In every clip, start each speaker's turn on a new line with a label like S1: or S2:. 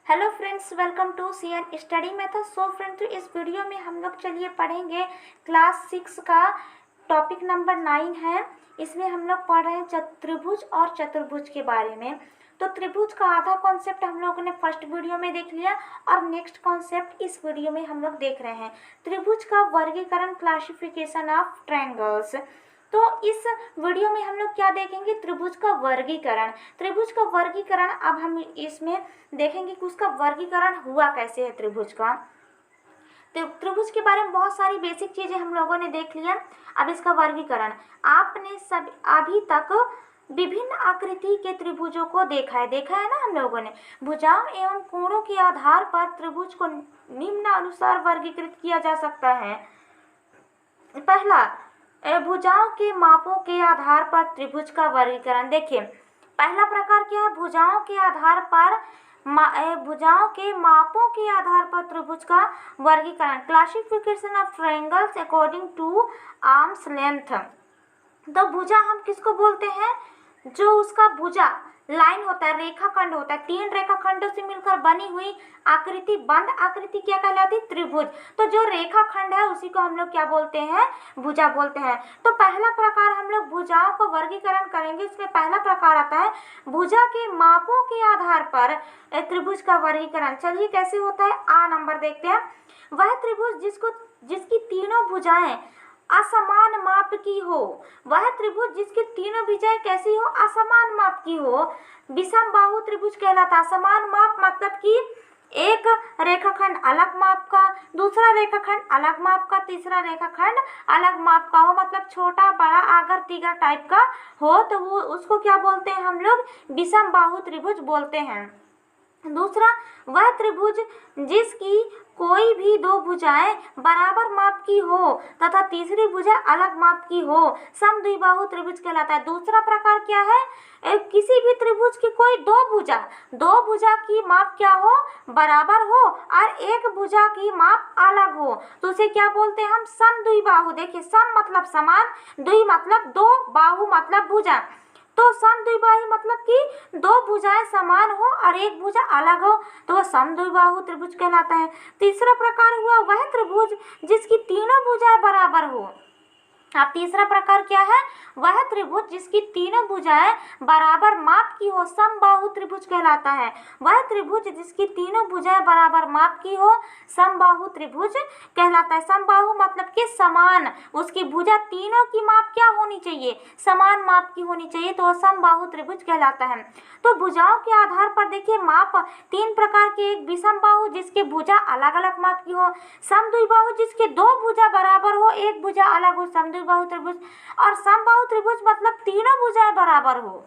S1: Hello friends, welcome to CN study method. So friends, इस video में हम लोग चलिए पढ़ेंगे क्लास 6 का टॉपिक नंबर 9 है। इसमें हम लोग पढ़ रहे हैं त्रिभुज और चतुर्भुज के बारे में। तो त्रिभुज का आधा कॉन्सेप्ट हम लोगों ने फर्स्ट वीडियो में देख लिया और नेक्स्ट कॉन्सेप्ट इस वीडियो में हम लोग देख रहे हैं। त्रिभुज का वर्गीकरण, क्लासिफिकेशन ऑफ ट्रायंगल्स। तो इस वीडियो में हम लोग क्या देखेंगे? त्रिभुज का वर्गीकरण। त्रिभुज का वर्गीकरण अब हम इसमें देखेंगे कि उसका वर्गीकरण हुआ कैसे है त्रिभुज का। त्रिभुज के बारे में बहुत सारी बेसिक चीजें हम लोगों ने देख लिया। अब इसका वर्गीकरण, आपने सब अभी तक विभिन्न आकृति के त्रिभुजों को देखा है ना हम लोगों ने। भुजाओं एवं कोणों के आधार पर त्रिभुज को निम्नानुसार वर्गीकृत किया जा सकता है। पहला, भुजाओं के मापों के आधार पर त्रिभुज का वर्गीकरण। देखिए, पहला प्रकार क्या है? भुजाओं के आधार पर भुजाओं के मापों के आधार पर त्रिभुज का वर्गीकरण, classification of triangles according to arms length. तो भुजा हम किसको बोलते हैं? जो उसका भुजा लाइन होता है, रेखाखंड होता है, तीन रेखाखंडों से मिलकर बनी हुई आकृति, बंद आकृति क्या कहलाती? त्रिभुज। तो जो रेखाखंड है उसी को हम लोग क्या बोलते हैं? भुजा बोलते हैं। तो पहला प्रकार हम लोग भुजाओं को वर्गीकरण करेंगे। इसमें पहला प्रकार आता है भुजा के मापों के आधार पर त्रिभुज का वर्गीकरण। चलिए कैसे होता है, आ नंबर देखते हैं। वह त्रिभुज जिसकी तीनों भुजाएं असमान माप की हो, वह त्रिभुज जिसकी तीनों भुजाएं कैसी हो? असमान माप की हो, विषम बाहु त्रिभुज कहलाता है। असमान माप मतलब कि एक रेखाखंड अलग माप का, दूसरा रेखाखंड अलग माप का, तीसरा रेखाखंड अलग माप का हो, मतलब छोटा बड़ा आगर तिगर टाइप का हो, तो वो उसको क्या बोलते हैं हम लोग? विषम बाहु त्रिभुज बोलते हैं। दूसरा, वह त्रिभुज जिसकी कोई भी दो भुजाएं बराबर माप की हो तथा तीसरी भुजा अलग माप की हो, समद्विबाहु त्रिभुज कहलाता है। दूसरा प्रकार क्या है? किसी भी त्रिभुज की कोई दो भुजा की माप क्या हो? बराबर हो और एक भुजा की माप अलग हो, तो उसे क्या बोलते हैं हम? समद्विबाहु। देखिए, सम मतलब समान, द्वि मतलब दो, बाहु मतलब भुजा। तो समद्विबाहु मतलब कि दो भुजाएं समान हो और एक भुजा अलग हो, तो वह समद्विबाहु त्रिभुज कहलाता है। तीसरा प्रकार हुआ वह त्रिभुज जिसकी तीनों भुजाएं बराबर हो। अब तीसरा प्रकार क्या है? वह त्रिभुज जिसकी तीनों भुजाएं बराबर माप की हो, समबाहु त्रिभुज कहलाता है। वह त्रिभुज जिसकी तीनों भुजाएं बराबर माप की हो, समबाहु त्रिभुज कहलाता है। समबाहु मतलब कि समान, उसकी भुजा तीनों की माप क्या होनी चाहिए? समान माप की होनी चाहिए, तो समबाहु त्रिभुज कहलाता है। तो भुजाओं के आधार पर देखिए माप तीन प्रकार के, एक विषम बाहु जिसकी भुजा अलग अलग माप की हो, समद्विबाहु जिसके दो भुजा बराबर हो, एक भुजा अलग हो, समद्विबाहु त्रिभुज, और समबाहु त्रिभुज मतलब तीनों भुजाएं बराबर हो,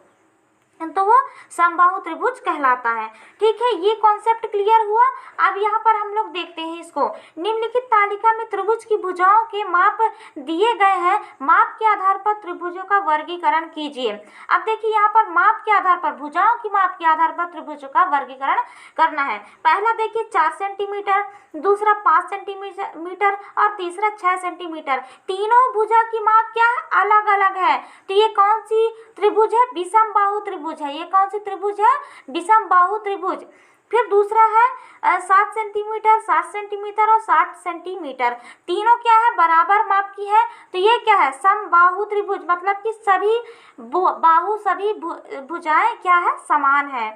S1: तो वो समबाहु त्रिभुज कहलाता है। ठीक है, ये कॉन्सेप्ट क्लियर हुआ। अब यहाँ पर हम लोग देखते हैं इसको। निम्नलिखित तालिका में त्रिभुज की भुजाओं के माप दिए गए हैं, माप के आधार पर त्रिभुजों का वर्गीकरण कीजिए। अब देखिए, यहाँ पर माप के आधार पर, भुजाओं की माप के आधार पर त्रिभुजों का वर्गीकरण करना है। पहला देखिए 4 सेंटीमीटर, दूसरा 5 सेंटीमीटर और तीसरा 6 सेंटीमीटर। तीनों भुजा की माप क्या है? अलग अलग है। तो ये कौन सी त्रिभुज है? विषम बाहु त्रिभुज है। ये कौन सी त्रिभुज है? विषम बाहु त्रिभुज। फिर दूसरा है 7 सेंटीमीटर, 60 सेंटीमीटर और 60 सेंटीमीटर। तीनों क्या है? बराबर माप की है, तो ये क्या है? समबाहु त्रिभुज, मतलब कि सभी बाहु, सभी भुजाएं क्या है? समान है।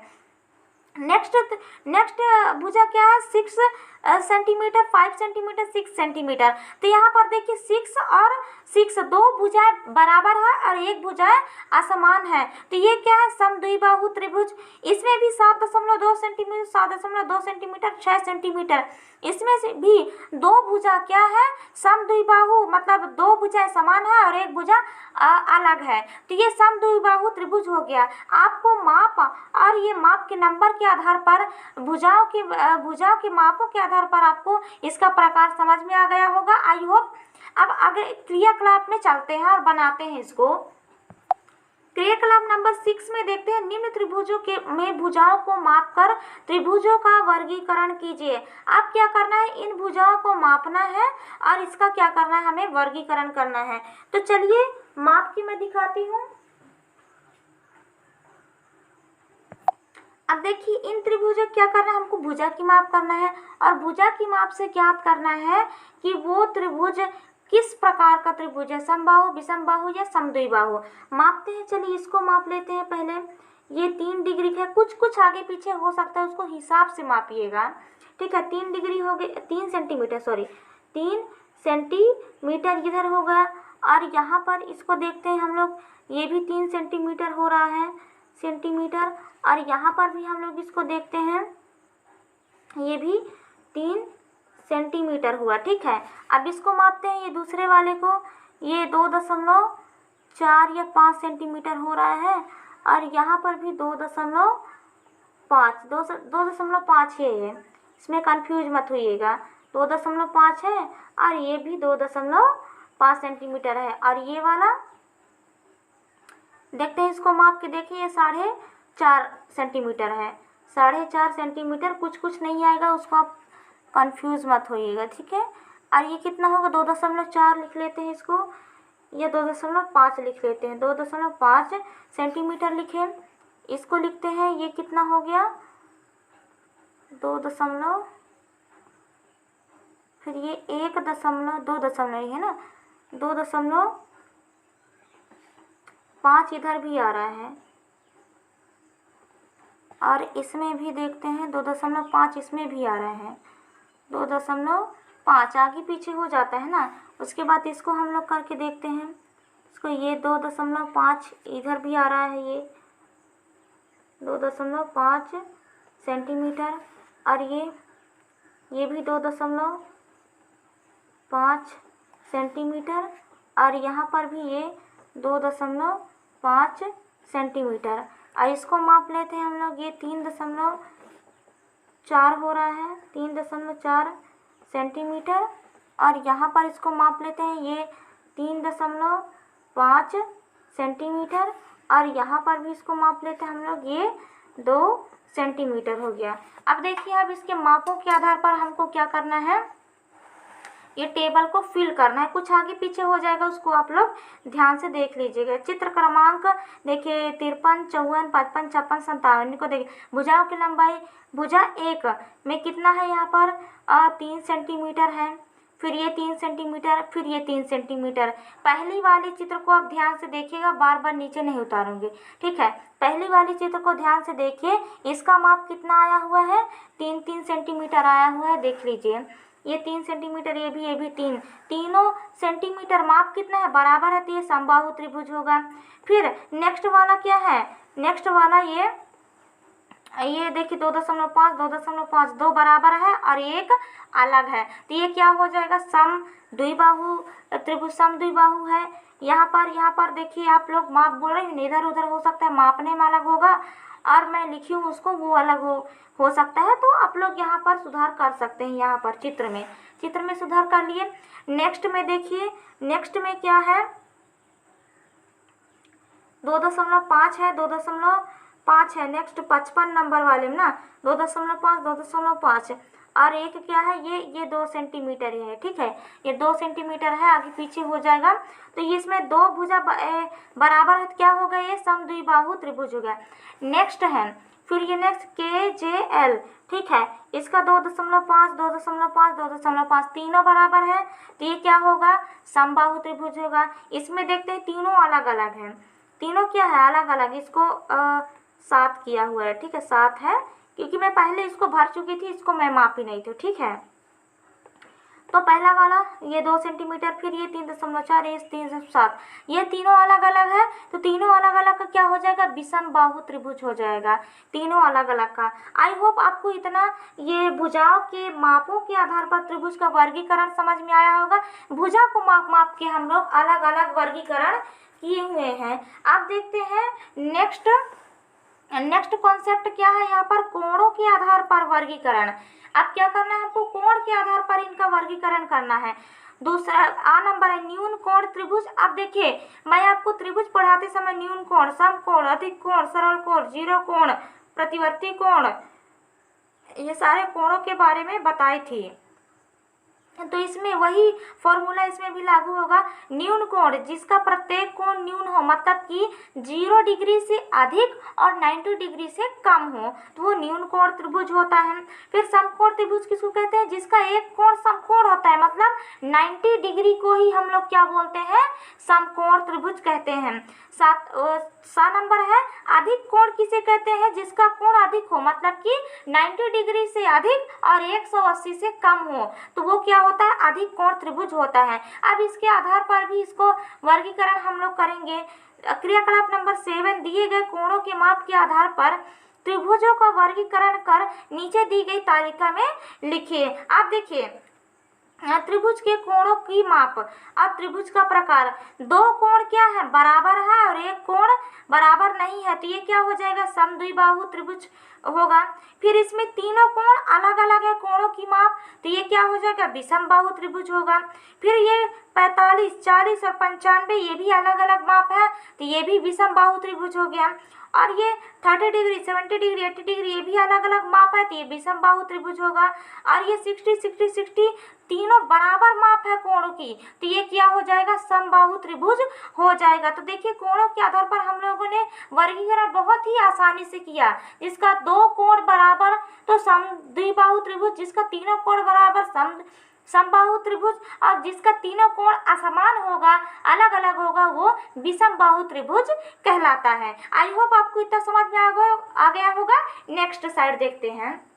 S1: नेक्स्ट भुजा क्या है? 6 सेंटीमीटर, 5 सेंटीमीटर, 6 सेंटीमीटर। तो यहाँ पर देखिए 6 और 6, दो भुजाएं बराबर है और एक भुजाएं असमान है, तो ये क्या है? समद्विबाहु त्रिभुज। इसमें भी 7.2 सेंटीमीटर, 7.2 सेंटीमीटर, 6 सेंटीमीटर। इसमें से भी दो भुजा क्या है? समद्विबाहु, मतलब दो भुजाएं समान है और एक भुजा अलग है, तो ये समद्विबाहु त्रिभुज हो गया। आपको माप और ये माप के नंबर के आधार पर भुजाओं के मापों के आधार पर आपको इसका प्रकार समझ में आ गया होगा, आई होप। अब आगे क्रियाकलाप में चलते हैं और बनाते हैं इसको। क्रियाकलाप नंबर 6 में देखते हैं, निम्न त्रिभुजों में भुजाओं को मापकर त्रिभुजों का वर्गीकरण कीजिए। अब क्या करना है? इन भुजाओं को मापना है और इसका क्या करना है? हमें वर्गीकरण करना है। तो चलिए माप की मैं दिखाती हूँ। अब देखिए इन त्रिभुजों क्या करना है, हमको भुजा की माप करना है और भुजा की माप से ज्ञात करना है कि वो त्रिभुज किस प्रकार का त्रिभुज है, समबाहु, विषमबाहु या समद्विबाहु। मापते हैं, चलिए इसको माप लेते हैं पहले। ये 3 डिग्री है, कुछ कुछ आगे पीछे हो सकता है, उसको हिसाब से मापिएगा, ठीक है। 3 डिग्री हो गई, 3 सेंटीमीटर, सॉरी 3 सेंटीमीटर इधर हो गया। और यहाँ पर इसको देखते हैं हम लोग, ये भी 3 सेंटीमीटर हो रहा है, सेंटीमीटर। और यहाँ पर भी हम लोग इसको देखते हैं, ये भी 3 सेंटीमीटर हुआ, ठीक है। अब इसको मापते हैं, ये दूसरे वाले को, ये 2.4 या 5 सेंटीमीटर हो रहा है। और यहाँ पर भी 2.5 है ये, इसमें कंफ्यूज मत होइएगा, 2.5 है और ये भी 2.5 सेंटीमीटर है। और ये वाला देखते हैं, इसको माप के देखिए, ये 4.5 सेंटीमीटर है, 4.5 सेंटीमीटर। कुछ कुछ नहीं आएगा, उसको आप कंफ्यूज मत होइएगा, ठीक है। और ये कितना होगा, 2.4 लिख लेते हैं इसको, या 2.5 लिख लेते हैं, 2.5 सेंटीमीटर लिखे, इसको लिखते हैं, ये कितना हो गया 2 फिर ये 1.2 है ना, 2.5 इधर भी आ रहा है। और इसमें भी देखते हैं 2.5 इसमें भी आ रहा है, 2.5 आगे पीछे हो जाता है ना। उसके बाद इसको हम लोग करके देखते हैं, इसको ये 2.5 इधर भी आ रहा है, ये 2.5 सेंटीमीटर। और ये भी 2.5 सेंटीमीटर। और यहाँ पर भी ये 2.5 सेंटीमीटर। और इसको माप लेते हैं हम लोग, ये 3.4 हो रहा है, 3.4 सेंटीमीटर। और यहाँ पर इसको माप लेते हैं, ये 3.5 सेंटीमीटर। और यहाँ पर भी इसको माप लेते हैं हम लोग, ये 2 सेंटीमीटर हो गया। अब देखिए, अब इसके मापों के आधार पर हमको क्या करना है, ये टेबल को फिल करना है। कुछ आगे पीछे हो जाएगा, उसको आप लोग ध्यान से देख लीजिएगा। चित्र क्रमांक देखिए 53, 54, 55, 56, 57 को देखिए। भुजाओं की लंबाई, भुजा 1 में कितना है, यहाँ पर 3 सेंटीमीटर है, फिर ये 3 सेंटीमीटर, फिर ये 3 सेंटीमीटर। पहली वाली चित्र को आप ध्यान से देखिएगा, बार बार नीचे नहीं उतारूंगी, ठीक है। पहली वाली चित्र को ध्यान से देखिए, इसका माप कितना आया हुआ है, 3 सेंटीमीटर आया हुआ है, देख लीजिए। ये 3 सेंटीमीटर, ये भी 3, तीनों सेंटीमीटर माप कितना है, बराबर है, तो ये समबाहु त्रिभुज होगा। फिर नेक्स्ट वाला क्या है, नेक्स्ट वाला ये देखिए 2.5 दो बराबर है और एक अलग है, तो ये क्या हो जाएगा, समद्विबाहु त्रिभुज, समद्विबाहु है। यहाँ पर देखिए, आप लोग माप बोल रहे हैं, इधर उधर हो सकता है, मापने में अलग होगा और मैं लिखी हूँ उसको वो अलग हो सकता है, तो आप लोग यहाँ पर सुधार कर सकते हैं। यहाँ पर चित्र में सुधार कर लिए। नेक्स्ट में देखिए, नेक्स्ट में क्या है, 2.5 है, 2.5 है। नेक्स्ट 55 नंबर वाले में ना 2.5 और एक क्या है, ये 2 सेंटीमीटर है, ठीक है, ये 2 सेंटीमीटर है, आगे पीछे हो जाएगा, तो ये इसमें 2 भुजा बराबर है, तो क्या हो गया, ये समद्विबाहु त्रिभुज हो गया। नेक्स्ट है, फिर ये नेक्स्ट KJL, ठीक है, इसका 2.5 तीनों बराबर है, तो ये क्या होगा, समबाहु त्रिभुज होगा। इसमें देखते हैं तीनों अलग अलग हैं, तीनों क्या है, अलग अलग। इसको 7 किया हुआ है, ठीक है, 7 है, क्योंकि मैं पहले इसको भर चुकी थी, इसको मैं मापी नहीं थी, ठीक है। तो पहला वाला ये 2 सेंटीमीटर, फिर ये 3.4, ये 3.7, ये तीनों अलग अलग है, तो तीनों अलग अलग का क्या हो जाएगा, विषमबाहु त्रिभुज हो जाएगा, तीनों अलग अलग का। आई होप आपको इतना ये भुजाओं के मापों के आधार पर त्रिभुज का वर्गीकरण समझ में आया होगा। भुजा को माप के हम लोग अलग अलग वर्गीकरण किए हुए हैं। अब देखते हैं नेक्स्ट कॉन्सेप्ट क्या है, यहाँ पर कोणों के आधार पर वर्गीकरण। अब क्या करना है, हमको कोण के आधार पर इनका वर्गीकरण करना है। दूसरा नंबर है न्यून कोण त्रिभुज। अब देखिए, मैं आपको त्रिभुज पढ़ाते समय न्यून कोण, समकोण, अधिक कोण, सरल कोण, जीरो कोण, प्रतिवर्ती कोण, ये सारे कोणों के बारे में बताई थी। तो इसमें वही फॉर्मूला इसमें भी लागू होगा। न्यून कोण जिसका प्रत्येक कोण न्यून हो, मतलब कि 0 डिग्री से अधिक और 90 डिग्री से कम हो, तो वो न्यून कोण त्रिभुज होता है। फिर समकोण त्रिभुज किसको कहते हैं? जिसका एक कोण समकोण होता है, मतलब 90 डिग्री को ही हम लोग क्या बोलते हैं? समकोण त्रिभुज कहते हैं। 7 नंबर है अधिक कोण किसे कहते हैं? जिसका कोण अधिक हो, मतलब कि 90 डिग्री से अधिक और 180 से कम हो, तो वो क्या होता है? अधिक कोण त्रिभुज होता है। अब इसके आधार पर भी इसको वर्गीकरण हम लोग करेंगे। क्रियाकलाप नंबर 7, दिए गए कोणों के माप के आधार पर त्रिभुजों का वर्गीकरण कर नीचे दी गई तालिका में लिखिए। आप देखिए त्रिभुज के कोणों की माप। अब त्रिभुज का प्रकार, 2 कोण क्या है? बराबर है और एक कोण बराबर नहीं है, तो ये क्या हो जाएगा? समद्विबाहु त्रिभुज होगा। फिर इसमें तीनों कोण अलग अलग है कोणों की माप, तो ये क्या हो जाएगा? विषमबाहु त्रिभुज होगा। फिर ये 45, 40 और 95 ये भी अलग अलग माप है, तो ये भी विषमबाहु त्रिभुज हो गया। और ये 30 डिग्री, 70 डिग्री, 80 डिग्री ये भी अलग अलग माप है, तो ये विषमबाहु त्रिभुज होगा। और ये 60, 60, 60 तीनों बराबर माप है कोणों की, तो ये क्या हो जाएगा? समबाहु त्रिभुज हो जाएगा। तो देखिए कोणों के आधार पर हम लोगों ने वर्गीकरण बहुत ही आसानी से किया। जिसका 2 कोण बराबर तो समद्विबाहु त्रिभुज, जिसका तीनों कोण बराबर समबाहु त्रिभुज, और जिसका तीनों कोण असमान होगा, अलग अलग होगा, वो विषमबाहु त्रिभुज कहलाता है। आई होप आपको इतना समझ में आ गया होगा। नेक्स्ट साइड देखते हैं।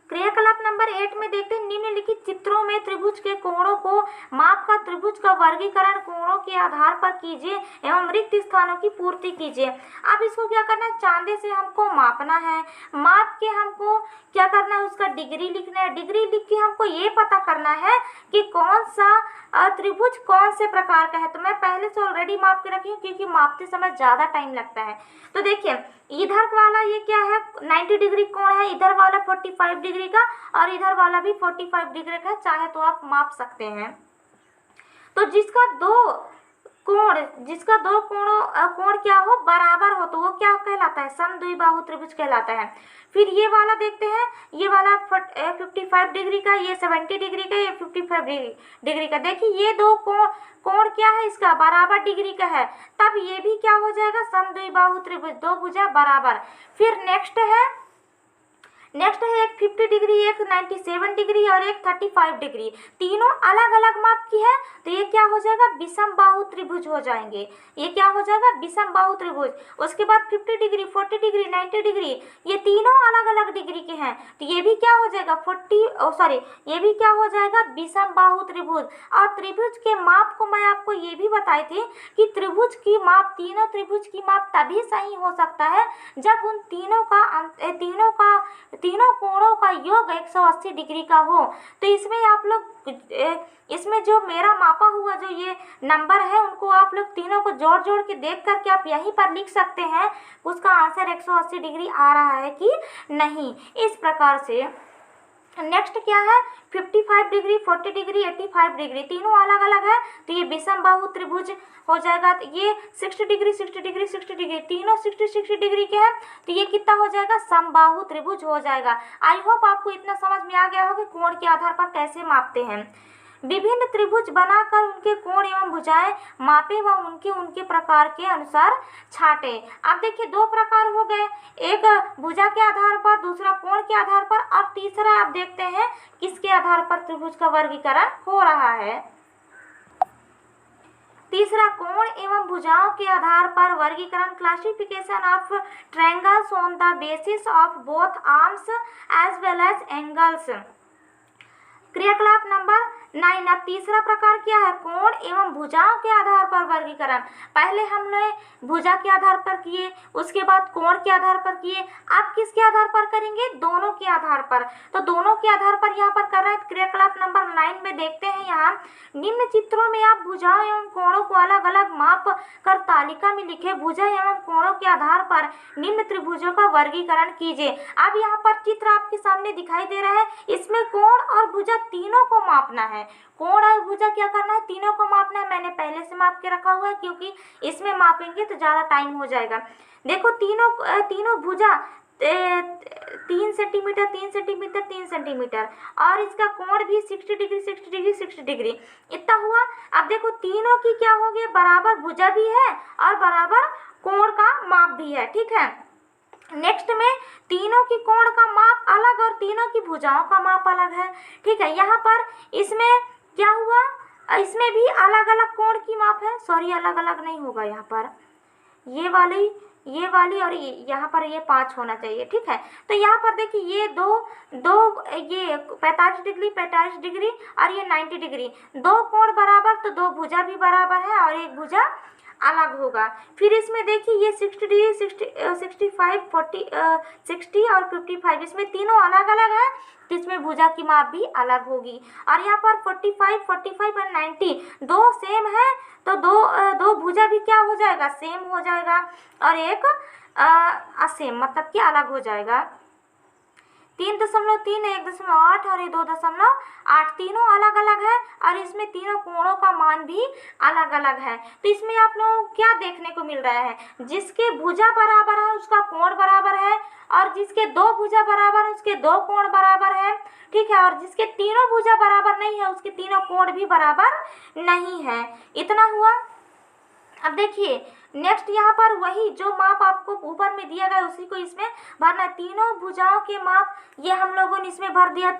S1: क्रियाकलाप नंबर 8 में देखते हैं निम्नलिखित चित्रों में त्रिभुज के कोणों को माप का त्रिभुज का वर्गीकरण कोणों के आधार पर कीजिए एवं रिक्त स्थानों की पूर्ति कीजिए। अब इसको क्या करना है? चांदे से हमको मापना है। माप के हमको क्या करना है? उसका डिग्री लिखना है। डिग्री लिख के हमको ये पता करना है कि कौन सा त्रिभुज कौन से प्रकार का है। तो मैं पहले से ऑलरेडी माप के रखी हूँ, क्योंकि मापते समय ज़्यादा टाइम लगता है। तो देखिए इधर वाला ये क्या है? 90 डिग्री कोण है, इधर वाला 45 डिग्री का, और इधर वाला भी 45 डिग्री का, चाहे तो आप माप सकते हैं। तो जिसका दो कोण क्या हो? बराबर हो, तो वो क्या कहलाता है? समद्विबाहु त्रिभुज कहलाता है। फिर ये वाला देखते हैं, ये वाला 55 डिग्री का, ये 70 डिग्री का, ये 55 डिग्री का। देखिए ये 2 कोण क्या है? इसका बराबर डिग्री का है, तब ये भी क्या हो जाएगा? समद्विबाहु त्रिभुज, 2 भुजा बराबर। फिर नेक्स्ट है एक 50 डिग्री, एक 97 डिग्री और एक 35 डिग्री, तीनों अलग अलग माप की है, तो ये क्या हो जाएगा? विषमबाहु त्रिभुज हो जाएंगे। ये क्या हो जाएगा? विषमबाहु त्रिभुज। उसके बाद 50 डिग्री, 40 डिग्री, 90 डिग्री, ये तीनों अलग अलग डिग्री के हैं, तो ये भी क्या हो जाएगा? ये भी क्या हो जाएगा? विषमबाहु त्रिभुज। और त्रिभुज के माप को मैं आपको ये भी बताई थी कि त्रिभुज की माप, तीनों त्रिभुज की माप तभी सही हो सकता है जब उन तीनों कोणों का योग 180 डिग्री का हो। तो इसमें आप लोग इसमें जो मेरा मापा हुआ जो ये नंबर है, उनको आप लोग तीनों को जोड़ जोड़ के देख करके आप यहीं पर लिख सकते हैं उसका आंसर 180 डिग्री आ रहा है कि नहीं। इस प्रकार से नेक्स्ट क्या है? 55 डिग्री, 40 डिग्री, 85 डिग्री, तीनों अलग अलग है, तो ये विषमबाहु त्रिभुज हो जाएगा। तो ये 60 डिग्री, 60 डिग्री, 60 डिग्री, तीनों 60 डिग्री के हैं, तो ये कितना हो जाएगा? समबाहु त्रिभुज हो जाएगा। आई होप आपको इतना समझ में आ गया होगा कि कोण के आधार पर कैसे मापते हैं। विभिन्न त्रिभुज बनाकर उनके कोण एवं भुजाएं मापे व उनके प्रकार के अनुसार छाटे। अब देखिए 2 प्रकार हो गए, एक भुजा के आधार पर, दूसरा कोण के आधार पर, और तीसरा आप देखते हैं किसके आधार पर त्रिभुज का वर्गीकरण हो रहा है। तीसरा कोण एवं भुजाओं के आधार पर वर्गीकरण, classification of triangles on the basis of both arms as well as angles. क्रियाकलाप नंबर 9। अब तीसरा प्रकार क्या है? कोण एवं भुजाओं के आधार पर वर्गीकरण। पहले हमने भुजा के आधार पर किए, उसके बाद कोण के आधार पर किए, अब किसके आधार पर करेंगे? दोनों के आधार पर। तो दोनों के आधार पर यहाँ पर कर रहे हैं। क्रियाकलाप नंबर 9 में देखते हैं, यहाँ निम्न चित्रों में आप भुजाओं एवं कोणों को अलग अलग माप कर तालिका में लिखे भुजा एवं कोणों के आधार पर निम्न त्रिभुजों का वर्गीकरण कीजिए। अब यहाँ पर चित्र आपके सामने दिखाई दे रहा है, इसमें कोण और भुजा तीनों को मापना है। कोण और भुजा क्या करना है? तीनों को मापना है। मैंने पहले से माप के रखा हुआ है, क्योंकि इसमें मापेंगे तो ज़्यादा टाइम हो जाएगा। देखो तीनों भुजा 3 सेंटीमीटर 3 सेंटीमीटर 3 सेंटीमीटर, और इसका कोण भी 60 डिग्री 60 डिग्री 60 डिग्री इतना हुआ। अब देखो तीनों की क्या हो गया, बराबर भुजा भी है और बराबर कोण का माप भी है, ठीक है। नेक्स्ट में तीनों की कोण का माप अलग और तीनों की भुजाओं का माप अलग है, ठीक है। यहाँ पर इसमें क्या हुआ, इसमें भी अलग अलग कोण की माप है, सॉरी अलग अलग नहीं होगा, यहाँ पर ये वाली और यहाँ पर ये 5 होना चाहिए, ठीक है। तो यहाँ पर देखिए ये ये 45 डिग्री 45 डिग्री और ये 90 डिग्री, दो कोण बराबर तो दो भुजा भी बराबर है और एक भुजा अलग होगा। फिर इसमें देखिए ये 60 डिग्री 65 40 60 और 55, इसमें तीनों अलग अलग है, जिसमें भुजा की माप भी अलग होगी। और यहाँ पर 45 45 और 90 दो सेम है, तो दो भुजा भी क्या हो जाएगा, सेम हो जाएगा, और एक असेम मतलब कि अलग हो जाएगा। 3.3 1.8 और ये 2.8 तीनों अलग अलग है, और इसमें तीनों कोणों का मान भी अलग अलग है। तो इसमें आप लोगों को क्या देखने को मिल रहा है, जिसके भुजा बराबर है उसका कोण बराबर है, और जिसके दो भुजा बराबर है उसके दो कोण बराबर है, ठीक है। और जिसके तीनों भुजा बराबर नहीं है उसके तीनों कोण भी बराबर नहीं है। इतना हुआ। अब देखिए नेक्स्ट यहाँ पर वही जो माप आपको ऊपर में दिया गया उसी को इसमें भरना है। तीनों भुजाओं के माप ये हम लोगों ने इसमें भर दिया,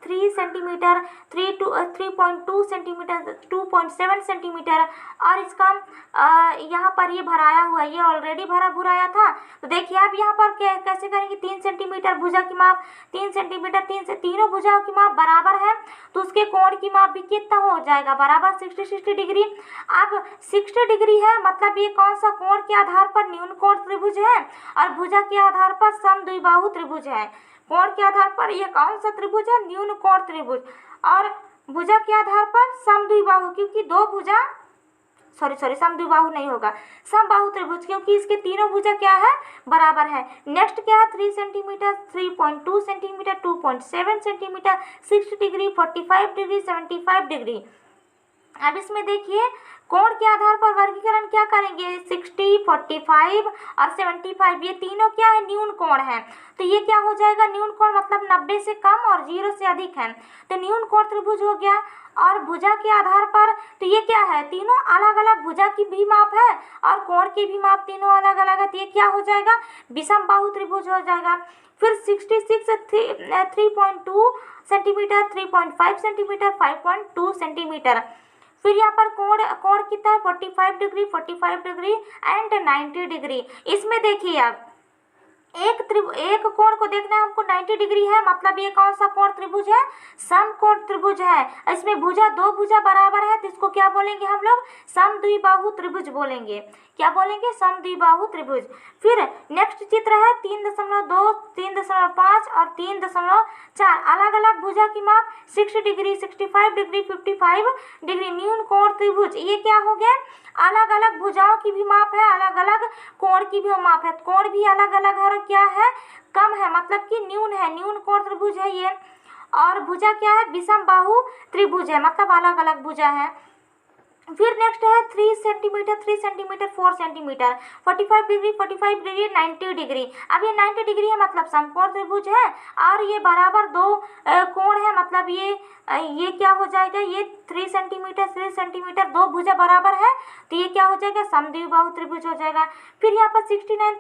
S1: 3 सेंटीमीटर 3.2 सेंटीमीटर 2.7 सेंटीमीटर, और इसका यहाँ पर ये भराया हुआ, ये ऑलरेडी भराया था। तो देखिए आप यहाँ पर कैसे करेंगे, 3 सेंटीमीटर भुजा की माप 3 सेंटीमीटर, तीनों भुजाओं की माप बराबर है, तो उसके कोण की माप भी कितना हो जाएगा, बराबर 60 डिग्री। अब 60 डिग्री है मतलब ये कौन सा कोण के आधार पर न्यून कोण त्रिभुज है, और भुजा के आधार पर समद्विबाहु त्रिभुज है। कोण के आधार पर ये कौन सा त्रिभुज है, न्यून कोण त्रिभुज, और भुजा के आधार पर समद्विबाहु, क्योंकि दो भुजा सॉरी समद्विबाहु नहीं होगा, समबाहु त्रिभुज, क्योंकि इसके तीनों भुजा क्या है, बराबर है। नेक्स्ट क्या है, 3 centimetre 3.2 centimetre 2.7 centimetre 60 degree 45 degree 75 degree. अब इसमें देखिए कोण के आधार पर वर्गीकरण क्या करेंगे, 60 45 और 75 ये तीनों क्या है, न्यून कोण है। तो ये क्या हो जाएगा, न्यून कोण मतलब 90 से कम और 0 से अधिक है, तो न्यून कोण त्रिभुज हो गया। और भुजा के आधार पर तो ये क्या है, तीनों अलग अलग भुजा की भी माप है और कोण की भी माप तीनों अलग अलग है, तो ये क्या हो जाएगा, विषमबाहु त्रिभुज हो जाएगा। फिर 66 3.2 सेंटीमीटर 3.5 सेंटीमीटर 5.2 सेंटीमीटर। फिर यहाँ पर कोण कितना है, 45 डिग्री एंड 90 डिग्री। इसमें देखिए आप एक कोण को देखना है हमको, 90 डिग्री है मतलब ये कौन सा कोण त्रिभुज है, समकोण त्रिभुज है। इसमें भुजा दो भुजा बराबर है, तो इसको क्या बोलेंगे हम लोग, समद्विबाहु त्रिभुज बोलेंगे। क्या बोलेंगे, समद्विबाहु त्रिभुज। फिर नेक्स्ट चित्र है 3.2 3.5 और 3.4 अलग अलग भुजा की माप 60 डिग्री 65 डिग्री 55 डिग्री, न्यून कोण त्रिभुज। ये क्या हो गया, अलग अलग भुजाओं की भी माप है, अलग अलग कोण की भी माप है, कोण भी अलग अलग है, क्या है, कम है मतलब कि न्यून है, न्यून कोण त्रिभुज है ये। और भुजा क्या है, विषमबाहु त्रिभुज है, मतलब अलग अलग भुजा है। फिर नेक्स्ट है 3 सेंटीमीटर 4 सेंटीमीटर 45 डिग्री 90 डिग्री। अब ये 90 डिग्री है मतलब समकोण त्रिभुज है, और ये बराबर दो कोण है, मतलब ये क्या हो जाएगा, ये 3 सेंटीमीटर दो भुजा बराबर है, तो ये क्या हो जाएगा, समद्विबाहु त्रिभुज हो जाएगा। फिर यहाँ पर 69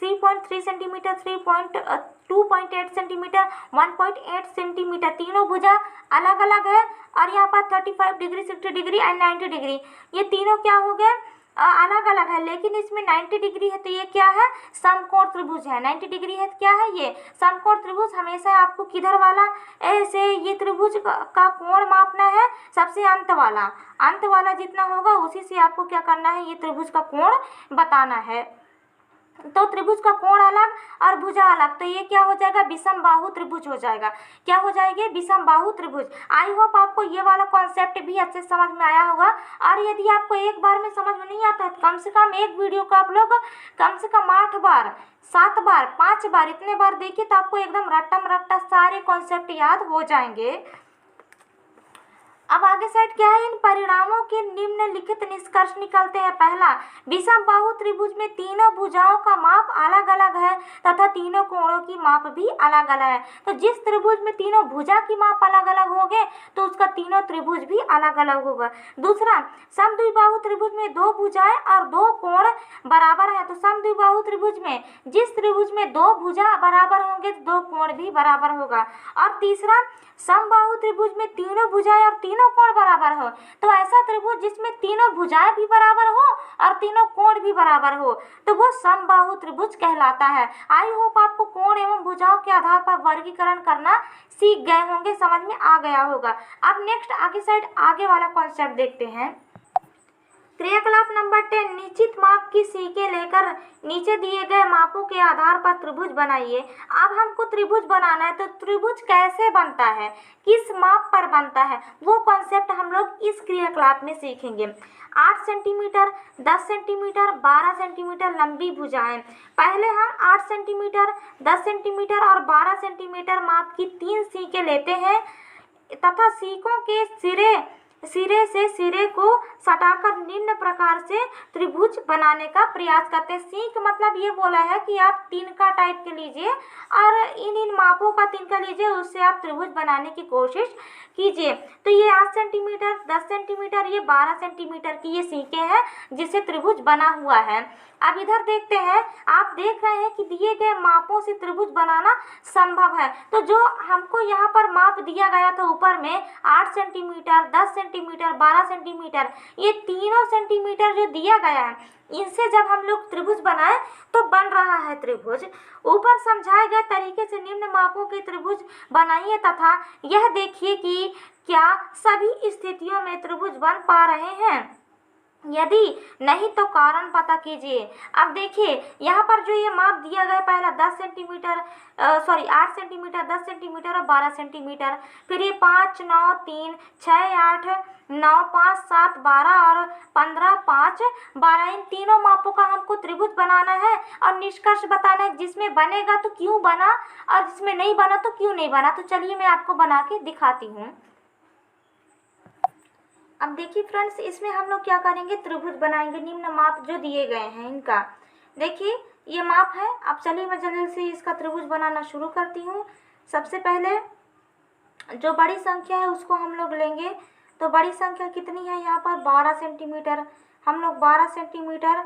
S1: 3.3 सेंटीमीटर 2.8 सेंटीमीटर 1.8 सेंटीमीटर, तीनों भुजा अलग अलग है। और यहाँ पर 35 डिग्री 60 डिग्री एंड 90 डिग्री, ये तीनों क्या हो गए, अलग अलग है, लेकिन इसमें 90 डिग्री है तो ये क्या है, समकोण त्रिभुज है। 90 डिग्री है तो क्या है, ये समकोण त्रिभुज। हमेशा आपको किधर वाला ऐसे ये त्रिभुज का कोण मापना है, सबसे अंत वाला जितना होगा उसी से आपको क्या करना है, ये त्रिभुज का कोण बताना है। तो त्रिभुज का कोण अलग और भुजा अलग, तो ये क्या हो जाएगा, विषमबाहु त्रिभुज हो जाएगा। क्या हो जाएगा, विषमबाहु त्रिभुज। आई होप आपको ये वाला कॉन्सेप्ट भी अच्छे समझ में आया होगा। और यदि आपको एक बार में समझ में नहीं आता है तो कम से कम एक वीडियो को आप लोग कम से कम 8 बार 7 बार 5 बार इतने बार देखिए, तो आपको एकदम रट्टा सारे कॉन्सेप्ट याद हो जाएंगे। अब आगे साइड क्या है, इन परिणामों के निम्नलिखित निष्कर्ष निकलते हैं। पहला, विषम बाहु त्रिभुज में तीनों भुजाओं का माप अलग अलग है तथा तीनों कोणों की माप भी अलग अलग है। तो जिस त्रिभुज में तीनों भुजा की माप अलग अलग होंगे तो उसका तीनों त्रिभुज भी अलग अलग होगा। दूसरा, समद्विबाहु त्रिभुज में दो भुजाएं और दो कोण बराबर है। तो समद्विबाहु त्रिभुज में जिस त्रिभुज में दो भुजा बराबर होंगे तो दो कोण भी बराबर होगा। और तीसरा, समबाहु त्रिभुज में तीनों भुजाएं और तीनों कोण बराबर हो। तो ऐसा त्रिभुज जिसमें तीनों भुजाएं भी बराबर हो और तीनों कोण भी बराबर हो तो वो समबाहु त्रिभुज कहलाता है। आई होप आपको कोण एवं भुजाओं के आधार पर वर्गीकरण करना सीख गए होंगे, समझ में आ गया होगा। अब नेक्स्ट आगे साइड आगे वाला कॉन्सेप्ट देखते हैं। क्रियाकलाप नंबर 10, निश्चित माप की सीखें लेकर नीचे दिए गए मापों के आधार पर त्रिभुज बनाइए। अब हमको त्रिभुज बनाना है तो त्रिभुज कैसे बनता है, किस माप पर बनता है, वो कॉन्सेप्ट हम लोग इस क्रियाकलाप में सीखेंगे। 8 सेंटीमीटर, 10 सेंटीमीटर, 12 सेंटीमीटर लंबी भुजाएं। पहले हम 8 सेंटीमीटर, 10 सेंटीमीटर और 12 सेंटीमीटर माप की 3 सीखें लेते हैं तथा सीखों के सिरे से सिरे को सटाकर निम्न प्रकार से त्रिभुज बनाने का प्रयास करते हैं। सीख मतलब ये बोला है कि आप तिनका टाइप के लीजिए और इन मापों का तिनका लीजिए, उससे आप त्रिभुज बनाने की कोशिश कीजिए। तो ये 8 सेंटीमीटर, 10 सेंटीमीटर, ये 12 सेंटीमीटर की ये सीखें हैं जिससे त्रिभुज बना हुआ है। अब इधर देखते हैं, आप देख रहे हैं कि दिए गए मापों से त्रिभुज बनाना संभव है। तो जो हमको यहाँ पर माप दिया गया था ऊपर में 8 सेंटीमीटर, 10 सेंटीमीटर, 12 सेंटीमीटर, ये तीनों सेंटीमीटर जो दिया गया है, इनसे जब हम लोग त्रिभुज बनाए तो बन रहा है त्रिभुज। ऊपर समझाए गए तरीके से निम्न मापों के त्रिभुज बनाइए तथा यह देखिए कि क्या सभी स्थितियों में त्रिभुज बन पा रहे हैं, यदि नहीं तो कारण पता कीजिए। अब देखिए यहाँ पर जो ये माप दिया गया, पहला 10 सेंटीमीटर 8 सेंटीमीटर, 10 सेंटीमीटर और 12 सेंटीमीटर, फिर ये 5, 9, 3, 6, 8, 9, 5, 7, 12 और 15, 5, 12, इन तीनों मापों का हमको त्रिभुज बनाना है और निष्कर्ष बताना है, जिसमें बनेगा तो क्यों बना और जिसमें नहीं बना तो क्यों नहीं बना। तो चलिए मैं आपको बना के दिखाती हूँ। अब देखिए फ्रेंड्स, इसमें हम लोग क्या करेंगे, त्रिभुज बनाएंगे। निम्न माप जो दिए गए हैं इनका, देखिए ये माप है। अब चलिए मैं जल्दी से इसका त्रिभुज बनाना शुरू करती हूँ। सबसे पहले जो बड़ी संख्या है उसको हम लोग लेंगे। तो बड़ी संख्या कितनी है यहाँ पर, 12 सेंटीमीटर। हम लोग 12 सेंटीमीटर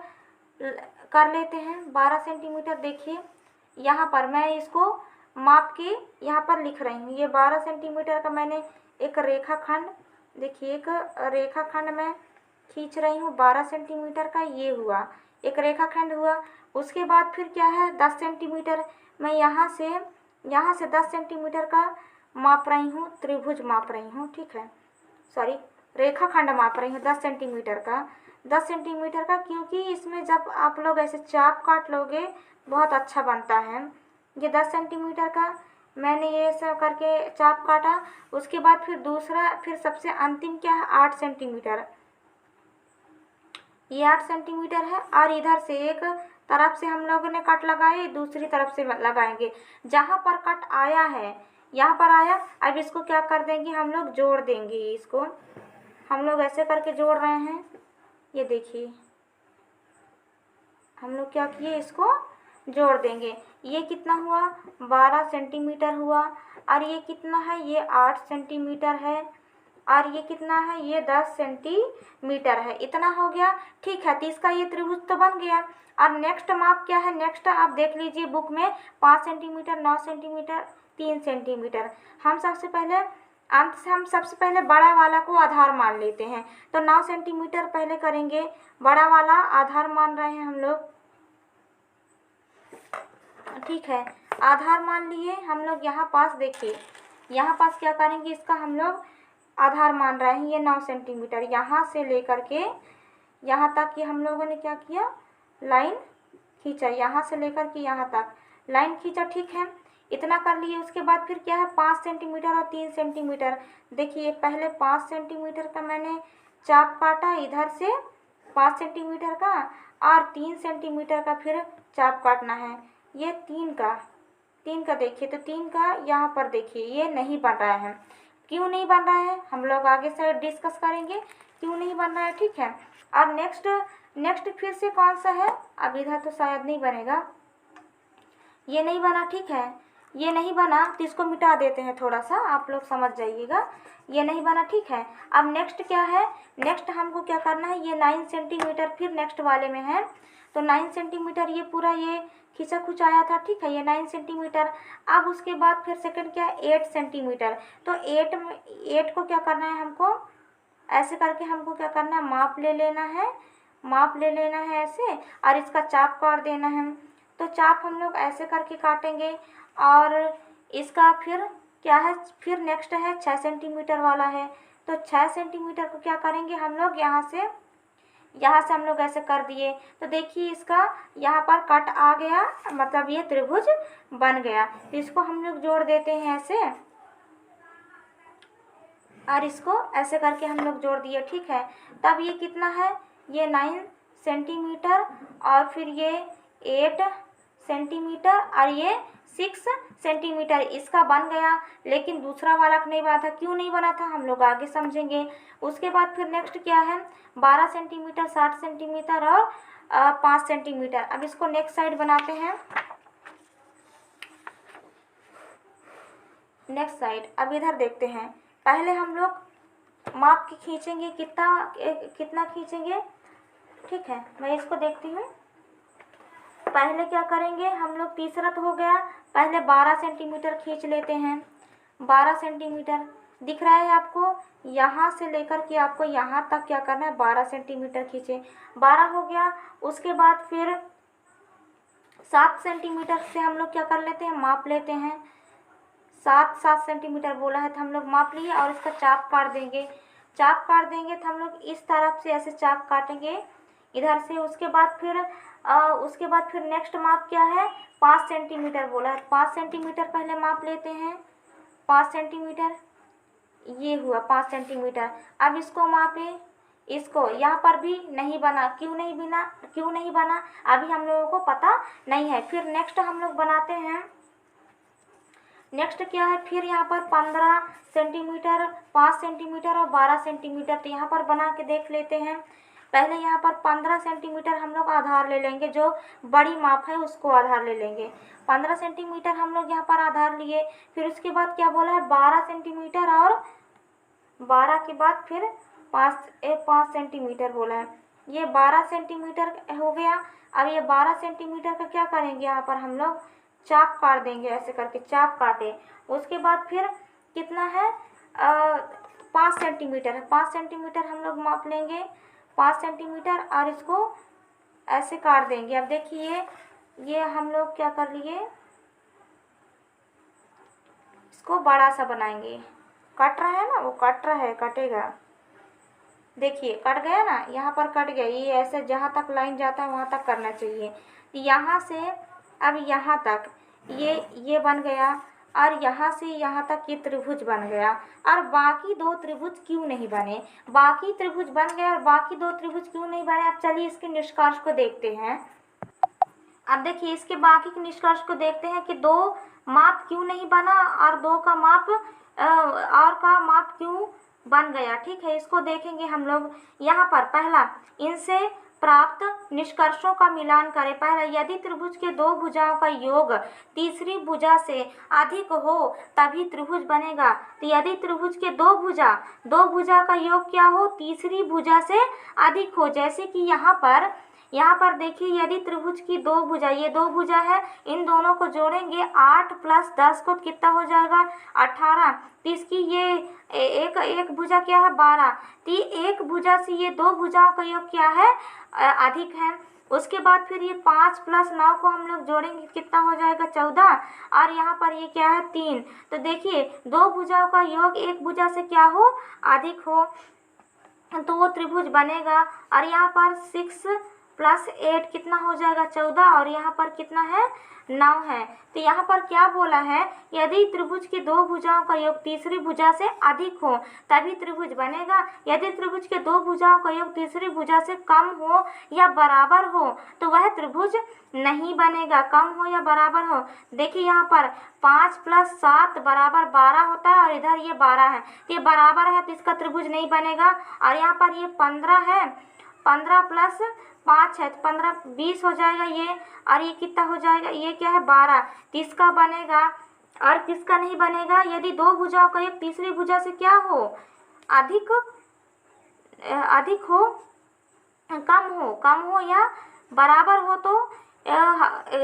S1: कर लेते हैं। 12 सेंटीमीटर देखिए यहाँ पर मैं इसको माप के यहाँ पर लिख रही हूँ। ये 12 सेंटीमीटर का मैंने एक रेखाखंड, देखिए एक रेखाखंड मैं खींच रही हूँ 12 सेंटीमीटर का, ये हुआ एक रेखाखंड हुआ। उसके बाद फिर क्या है, 10 सेंटीमीटर मैं यहाँ से 10 सेंटीमीटर का माप रही हूँ, त्रिभुज माप रही हूँ, ठीक है, सॉरी रेखाखंड माप रही हूँ 10 सेंटीमीटर का, 10 सेंटीमीटर का, क्योंकि इसमें जब आप लोग ऐसे चाप काट लोगे बहुत अच्छा बनता है। ये 10 सेंटीमीटर का मैंने ये सब करके चाप काटा। उसके बाद फिर दूसरा, फिर सबसे अंतिम क्या है, 8 सेंटीमीटर, ये 8 सेंटीमीटर है। और इधर से एक तरफ से हम लोगों ने कट लगाए, दूसरी तरफ से लगाएंगे। जहाँ पर कट आया है यहाँ पर आया, अब इसको क्या कर देंगे, हम लोग जोड़ देंगे। इसको हम लोग ऐसे करके जोड़ रहे हैं, ये देखिए हम लोग क्या किए, इसको जोड़ देंगे। ये कितना हुआ, 12 सेंटीमीटर हुआ। और ये कितना है, ये 8 सेंटीमीटर है। और ये कितना है, ये 10 सेंटीमीटर है। इतना हो गया, ठीक है। तो इसका ये त्रिभुज तो बन गया। और नेक्स्ट माप क्या है, नेक्स्ट आप देख लीजिए बुक में 5 सेंटीमीटर, 9 सेंटीमीटर, 3 सेंटीमीटर। हम सबसे पहले बड़ा वाला को आधार मान लेते हैं। तो 9 सेंटीमीटर पहले करेंगे, बड़ा वाला आधार मान रहे हैं हम लोग, ठीक है, आधार मान लिए हम लोग। यहाँ पास देखिए, यहाँ पास क्या करेंगे, इसका हम लोग आधार मान रहे हैं, ये 9 सेंटीमीटर। यहाँ से लेकर के यहाँ तक ये हम लोगों ने क्या किया, लाइन खींचा, यहाँ से लेकर के यहाँ तक लाइन खींचा, ठीक है, इतना कर लिए। उसके बाद फिर क्या है, 5 सेंटीमीटर और 3 सेंटीमीटर। देखिए पहले 5 सेंटीमीटर का मैंने चाप काटा, इधर से 5 सेंटीमीटर का, और 3 सेंटीमीटर का फिर चाप काटना है। ये 3 का देखिए, तो 3 का यहाँ पर देखिए ये नहीं बन रहा है, क्यों नहीं बन रहा है हम लोग आगे से डिस्कस करेंगे क्यों नहीं बन रहा है, ठीक है। अब नेक्स्ट फिर से कौन सा है, अब इधर तो शायद नहीं बनेगा, ये नहीं बना, ठीक है, ये नहीं बना तो इसको मिटा देते हैं, थोड़ा सा आप लोग समझ जाइएगा, ये नहीं बना, ठीक है। अब नेक्स्ट क्या है, नेक्स्ट हमको क्या करना है, ये 9 सेंटीमीटर फिर नेक्स्ट वाले में है, तो 9 सेंटीमीटर ये पूरा ये खींचा खुच आया था, ठीक है, ये 9 सेंटीमीटर। अब उसके बाद फिर सेकंड क्या है 8 सेंटीमीटर, तो 8 को क्या करना है हमको, ऐसे करके हमको क्या करना है, माप ले लेना है ऐसे, और इसका चाप काट देना है। तो चाप हम लोग ऐसे करके काटेंगे, और इसका फिर क्या है, फिर नेक्स्ट है 6 सेंटीमीटर वाला है, तो 6 सेंटीमीटर को क्या करेंगे हम लोग, यहाँ से हम लोग ऐसे कर दिए, तो देखिए इसका यहाँ पर कट आ गया, मतलब ये त्रिभुज बन गया। तो इसको हम लोग जोड़ देते हैं ऐसे, और इसको ऐसे करके हम लोग जोड़ दिए, ठीक है। तब ये कितना है, ये 9 सेंटीमीटर और फिर ये 8 सेंटीमीटर और ये 6 सेंटीमीटर इसका बन गया, लेकिन दूसरा वाला नहीं बना था, क्यों नहीं बना था हम लोग आगे समझेंगे। उसके बाद फिर नेक्स्ट क्या है, 12 सेंटीमीटर, 60 सेंटीमीटर और 5 सेंटीमीटर। अब इसको नेक्स्ट साइड बनाते हैं, नेक्स्ट साइड। अब इधर देखते हैं, पहले हम लोग माप के खींचेंगे, कितना खींचेंगे, ठीक है, मैं इसको देखती हूँ। पहले क्या करेंगे हम लोग, तीसरा तो हो गया, पहले 12 सेंटीमीटर खींच लेते हैं, 12 सेंटीमीटर दिख रहा है आपको, यहाँ से लेकर के आपको यहाँ तक क्या करना है, 12 सेंटीमीटर खींचे, 12 हो गया। उसके बाद फिर 7 सेंटीमीटर से हम लोग क्या कर लेते हैं, माप लेते हैं, 7 सेंटीमीटर बोला है तो हम लोग माप लिए, और इसका चाप काट देंगे, तो हम लोग इस तरफ से ऐसे चाप काटेंगे इधर से। उसके बाद फिर नेक्स्ट माप क्या है, 5 सेंटीमीटर बोला है, 5 सेंटीमीटर पहले माप लेते हैं, 5 सेंटीमीटर, ये हुआ 5 सेंटीमीटर। अब इसको मापे, इसको यहाँ पर भी नहीं बना, क्यों नहीं बना अभी हम लोगों को पता नहीं है। फिर नेक्स्ट हम लोग बनाते हैं, नेक्स्ट क्या है, फिर यहाँ पर 15 सेंटीमीटर, 5 सेंटीमीटर और 12 सेंटीमीटर, तो यहाँ पर बना के देख लेते हैं। पहले यहाँ पर 15 सेंटीमीटर हम लोग आधार ले लेंगे, जो बड़ी माप है उसको आधार ले लेंगे, 15 सेंटीमीटर हम लोग यहाँ पर आधार लिए। फिर उसके बाद क्या बोला है, 12 सेंटीमीटर, और 12 के बाद फिर 5 सेंटीमीटर बोला है, ये 12 सेंटीमीटर हो गया। अब ये 12 सेंटीमीटर का क्या करेंगे, यहाँ पर हम लोग चाप काट देंगे, ऐसे करके चाप काटे। उसके बाद फिर कितना है, 5 सेंटीमीटर है, 5 सेंटीमीटर हम लोग माप लेंगे, 5 सेंटीमीटर, और इसको ऐसे काट देंगे। अब देखिए ये हम लोग क्या कर लिए, इसको बड़ा सा बनाएंगे, कट रहा है ना, वो कट रहा है, कटेगा, देखिए कट गया ना, यहाँ पर कट गया, ये ऐसे जहाँ तक लाइन जाता है वहाँ तक करना चाहिए। यहाँ से अब यहाँ तक ये बन गया, और यहाँ से यहाँ तक ये त्रिभुज बन गया। और बाकी 2 त्रिभुज क्यों नहीं बने, बाकी त्रिभुज बन गए और बाकी 2 त्रिभुज क्यों नहीं बने। अब चलिए इसके निष्कर्ष को देखते हैं। अब देखिए इसके बाकी के निष्कर्ष को देखते हैं कि 2 माप क्यों नहीं बना और 2 का माप क्यों बन गया, ठीक है, इसको देखेंगे हम लोग। यहाँ पर पहला, इनसे प्राप्त निष्कर्षों का मिलान करें। पहला, यदि त्रिभुज के 2 भुजाओं का योग तीसरी भुजा से अधिक हो तभी त्रिभुज बनेगा। तो यदि त्रिभुज के 2 भुजा का योग क्या हो, तीसरी भुजा से अधिक हो, जैसे कि यहाँ पर देखिए, यदि त्रिभुज की 2 भुजा, ये 2 भुजा है, इन दोनों को जोड़ेंगे, 8 + 10 को कितना हो जाएगा, 18। तो इसकी ये एक भुजा क्या है, 12। तो एक भुजा से ये 2 भुजाओं का योग क्या है, अधिक है। उसके बाद फिर ये 5 + 9 को हम लोग जोड़ेंगे, कितना हो जाएगा, 14। और यहाँ पर ये क्या है, 3। तो देखिए 2 भुजाओं का योग एक भुजा से क्या हो, अधिक हो, तो वो त्रिभुज बनेगा। और यहाँ पर 6 प्लस 8 कितना हो जाएगा 14, और यहाँ पर कितना है 9 है। तो यहाँ पर क्या बोला है, यदि त्रिभुज की दो भुजाओं का योग तीसरी भुजा से अधिक हो तभी त्रिभुज बनेगा। यदि त्रिभुज के दो भुजाओं का योग तीसरी भुजा से कम हो या बराबर हो तो वह त्रिभुज नहीं बनेगा। कम हो या बराबर हो, देखिए यहाँ पर 5 + 7 = 12 होता है, और इधर ये 12 है, ये बराबर है तो इसका त्रिभुज नहीं बनेगा। और यहाँ पर ये 15 है, 15 + 5 है तो 15 20 हो जाएगा ये, और ये कितना हो जाएगा, ये क्या है 12, तो इसका बनेगा। और किसका नहीं बनेगा, यदि दो भुजाओं का योग तीसरी भुजा से क्या हो, अधिक हो, कम हो या बराबर हो, तो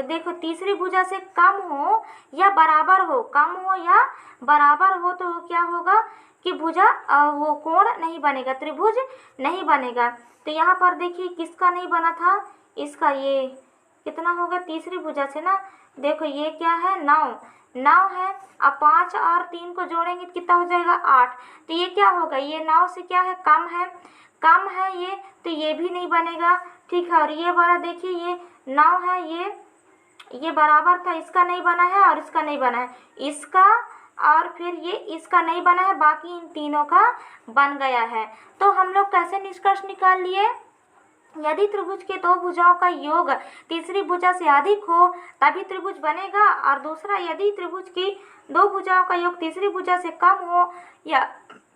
S1: देखो तीसरी भुजा से कम हो या बराबर हो, कम हो या बराबर हो तो क्या होगा कि भुजा वो कोण नहीं बनेगा, त्रिभुज नहीं बनेगा। तो यहाँ पर देखिए किसका नहीं बना था, इसका, ये कितना होगा तीसरी भुजा से ना, देखो ये क्या है 9 है। अब 5 और 3 को जोड़ेंगे तो कितना हो जाएगा 8, तो ये क्या होगा, ये 9 से क्या है कम है ये, तो ये भी नहीं बनेगा, ठीक है। और ये वाला देखिए ये 9 है, ये बराबर था, इसका नहीं बना है और इसका नहीं बना है, इसका और फिर ये इसका नहीं बना है, बाकी इन तीनों का बन गया है। तो हम लोग कैसे निष्कर्ष निकाल लिए, यदि त्रिभुज के दो भुजाओं का योग तीसरी भुजा से अधिक हो तभी त्रिभुज बनेगा, और दूसरा यदि त्रिभुज की दो भुजाओं का योग तीसरी भुजा से कम हो या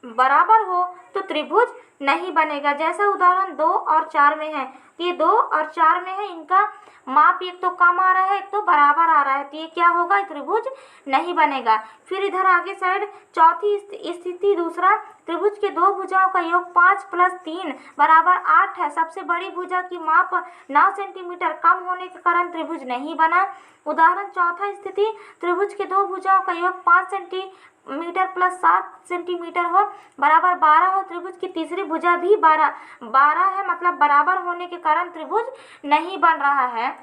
S1: बराबर हो तो त्रिभुज नहीं बनेगा। जैसा उदाहरण 2 और 4 में है, ये 2 और 4 में है, इनका माप एक तो कम आ रहा है एक तो बराबर आ रहा है, तो ये क्या होगा, त्रिभुज नहीं बनेगा। फिर इधर आगे साइड चौथी स्थिति दूसरा, त्रिभुज के दो भुजाओं का योग 5 + 3 = 8 है। सबसे बड़ी भुजा की माप 9 सेंटीमीटर कम होने के कारण त्रिभुज नहीं बना। उदाहरण चौथा स्थिति, त्रिभुज के दो भुजाओं का योग 5 सेंटीमीटर + 7 सेंटीमीटर हो बराबर 12 हो, त्रिभुज की तीसरी भुजा भी 12 है, मतलब बराबर होने के कारण त्रिभुज नहीं बन रहा है।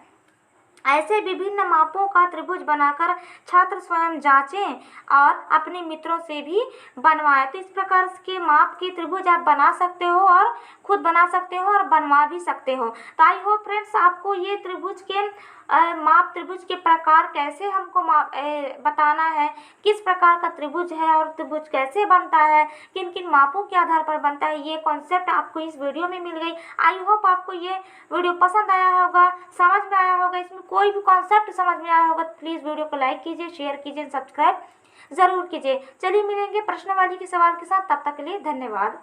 S1: ऐसे विभिन्न मापों का त्रिभुज बनाकर छात्र स्वयं जांचें और अपने मित्रों से भी बनवाएं। तो इस प्रकार के माप के त्रिभुज आप बना सकते हो और खुद बना सकते हो और बनवा भी सकते हो। तो आई होप फ्रेंड्स आपको ये त्रिभुज के माप, त्रिभुज के प्रकार कैसे हमको बताना है, किस प्रकार का त्रिभुज है और त्रिभुज कैसे बनता है, किन किन मापों के आधार पर बनता है, ये कॉन्सेप्ट आपको इस वीडियो में मिल गई। आई होप आपको ये वीडियो पसंद आया होगा, समझ में आया होगा, इसमें कोई भी कॉन्सेप्ट समझ में आया होगा तो प्लीज़ वीडियो को लाइक कीजिए, शेयर कीजिए, सब्सक्राइब ज़रूर कीजिए। चलिए मिलेंगे प्रश्नावली के सवाल के साथ, तब तक के लिए धन्यवाद।